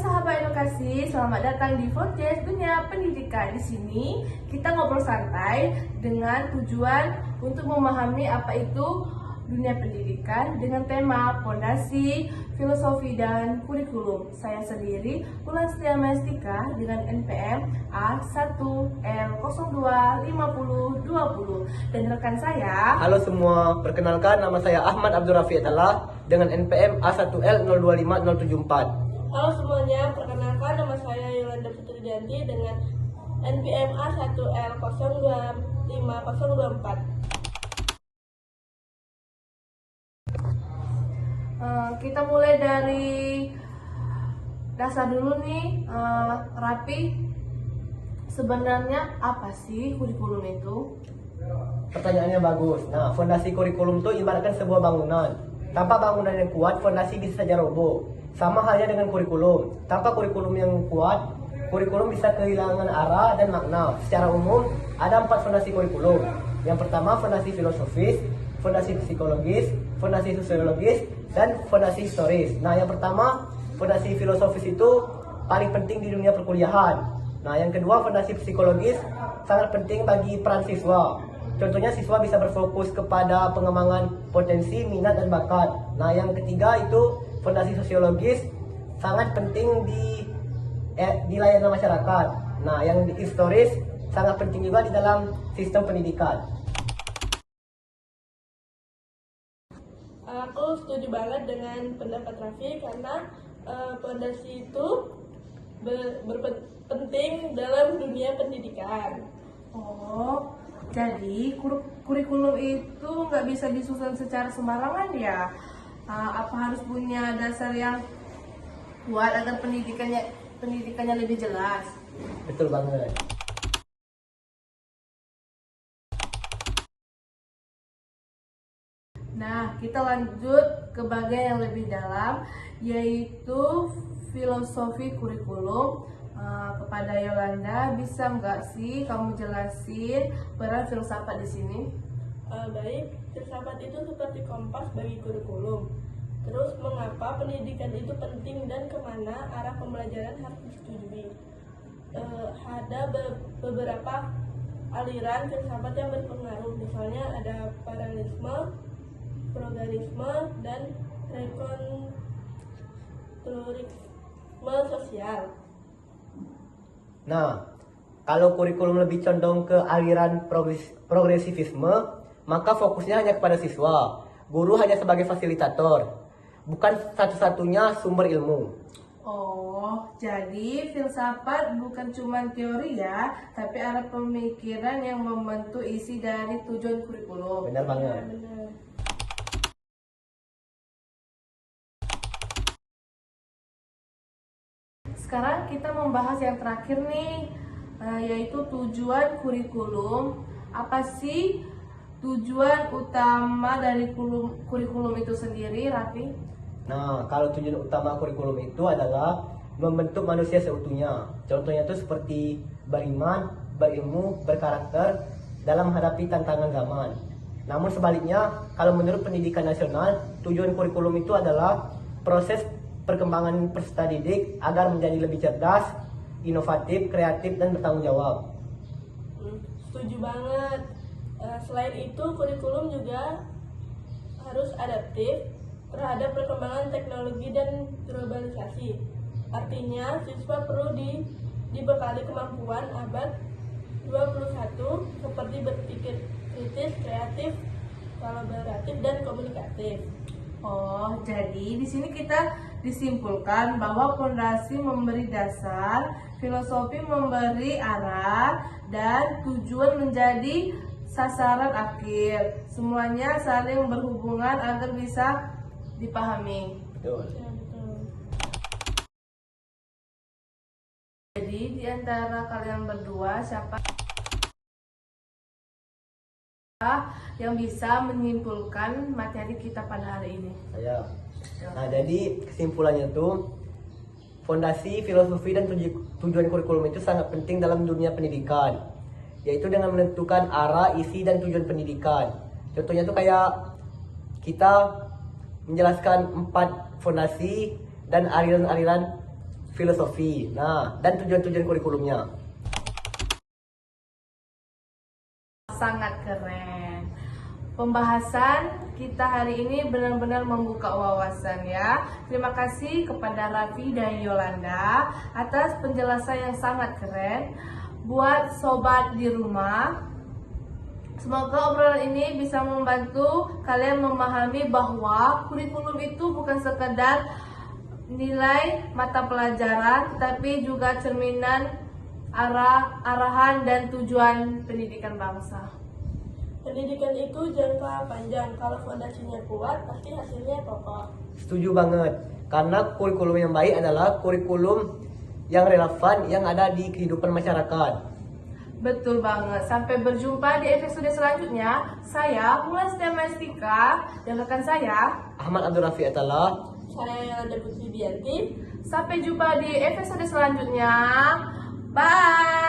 sahabat edukasi, selamat datang di podcast Dunia Pendidikan. Di sini kita ngobrol santai dengan tujuan untuk memahami apa itu dunia pendidikan dengan tema fondasi, filosofi, dan kurikulum. Saya sendiri, Ulan Setia Mestika dengan NPM A1L025020 dan rekan saya. Halo semua, perkenalkan nama saya Ahmad Abdul Rafiq Attallah dengan NPM A1L025074. Halo semuanya, perkenalkan nama saya Yolanda Putri Dianti dengan NPM A1L025024. Kita mulai dari dasar dulu nih, Rapi. Sebenarnya apa sih kurikulum itu? Pertanyaannya bagus. Nah, fondasi kurikulum itu ibaratkan sebuah bangunan. Tanpa bangunan yang kuat, fondasi bisa saja roboh. Sama halnya dengan kurikulum. Tanpa kurikulum yang kuat, kurikulum bisa kehilangan arah dan makna. Secara umum, ada 4 fondasi kurikulum. Yang pertama, fondasi filosofis, fondasi psikologis, fondasi sosiologis, dan fondasi historis. Nah, yang pertama, fondasi filosofis itu paling penting di dunia perkuliahan. Nah, yang kedua, fondasi psikologis sangat penting bagi peran siswa. Contohnya, siswa bisa berfokus kepada pengembangan potensi, minat, dan bakat. Nah, yang ketiga itu fondasi sosiologis sangat penting di layanan masyarakat. Nah, yang historis sangat penting juga di dalam sistem pendidikan. Aku setuju banget dengan pendapat Raffi karena fondasi itu berpenting dalam dunia pendidikan. Oh, jadi kurikulum itu nggak bisa disusun secara sembarangan ya? Apa harus punya dasar yang kuat agar pendidikannya lebih jelas? Betul banget. Nah, kita lanjut ke bagian yang lebih dalam, yaitu filosofi kurikulum. Kepada Yolanda, bisa nggak sih kamu jelasin peran filsafat di sini? Baik, filsafat itu seperti kompas bagi kurikulum. Terus, mengapa pendidikan itu penting dan kemana arah pembelajaran harus disetujui? Ada beberapa aliran filsafat yang berpengaruh, misalnya ada paralelisme, progresisme, dan rekonstruksionisme sosial. Nah, kalau kurikulum lebih condong ke aliran progresivisme, maka fokusnya hanya kepada siswa. Guru hanya sebagai fasilitator, bukan satu-satunya sumber ilmu. Oh, jadi filsafat bukan cuma teori ya, tapi arah pemikiran yang membentuk isi dari tujuan kurikulum. Benar banget. Benar. Sekarang kita membahas yang terakhir nih, yaitu tujuan kurikulum. Apa sih tujuan utama dari kurikulum itu sendiri, Raffi? Nah, kalau tujuan utama kurikulum itu adalah membentuk manusia seutuhnya. Contohnya itu seperti beriman, berilmu, berkarakter dalam menghadapi tantangan zaman. Namun sebaliknya, kalau menurut pendidikan nasional, tujuan kurikulum itu adalah proses perkembangan peserta didik agar menjadi lebih cerdas, inovatif, kreatif, dan bertanggung jawab. Setuju banget. Selain itu, kurikulum juga harus adaptif terhadap perkembangan teknologi dan globalisasi. Artinya, siswa perlu dibekali kemampuan abad 21 seperti berpikir kritis, kreatif, kolaboratif, dan komunikatif. Oh, jadi di sini kita disimpulkan bahwa fondasi memberi dasar, filosofi memberi arah, dan tujuan menjadi sasaran akhir. Semuanya saling berhubungan agar bisa dipahami. Betul. Ya, betul. Jadi di antara kalian berdua siapa yang bisa menyimpulkan materi kita pada hari ini? Saya. Nah, jadi kesimpulannya tuh fondasi, filosofi, dan tujuan kurikulum itu sangat penting dalam dunia pendidikan, yaitu dengan menentukan arah, isi, dan tujuan pendidikan. Contohnya tuh kayak kita menjelaskan 4 fondasi dan aliran-aliran filosofi. Nah, dan tujuan-tujuan kurikulumnya. Sangat keren. Pembahasan kita hari ini benar-benar membuka wawasan ya. Terima kasih kepada Raffi dan Yolanda atas penjelasan yang sangat keren. Buat sobat di rumah, semoga obrolan ini bisa membantu kalian memahami bahwa kurikulum itu bukan sekedar nilai mata pelajaran, tetapi juga cerminan arahan dan tujuan pendidikan bangsa. Pendidikan itu jangka panjang. Kalau fondasinya kuat, pasti hasilnya kokoh. Setuju banget. Karena kurikulum yang baik adalah kurikulum yang relevan yang ada di kehidupan masyarakat. Betul banget. Sampai berjumpa di episode selanjutnya. Saya Mulan Mestika dan rekan saya Ahmad Abdul Rafi Atala. Saya Yolanda Putri Dianti. Sampai jumpa di episode selanjutnya. Bye.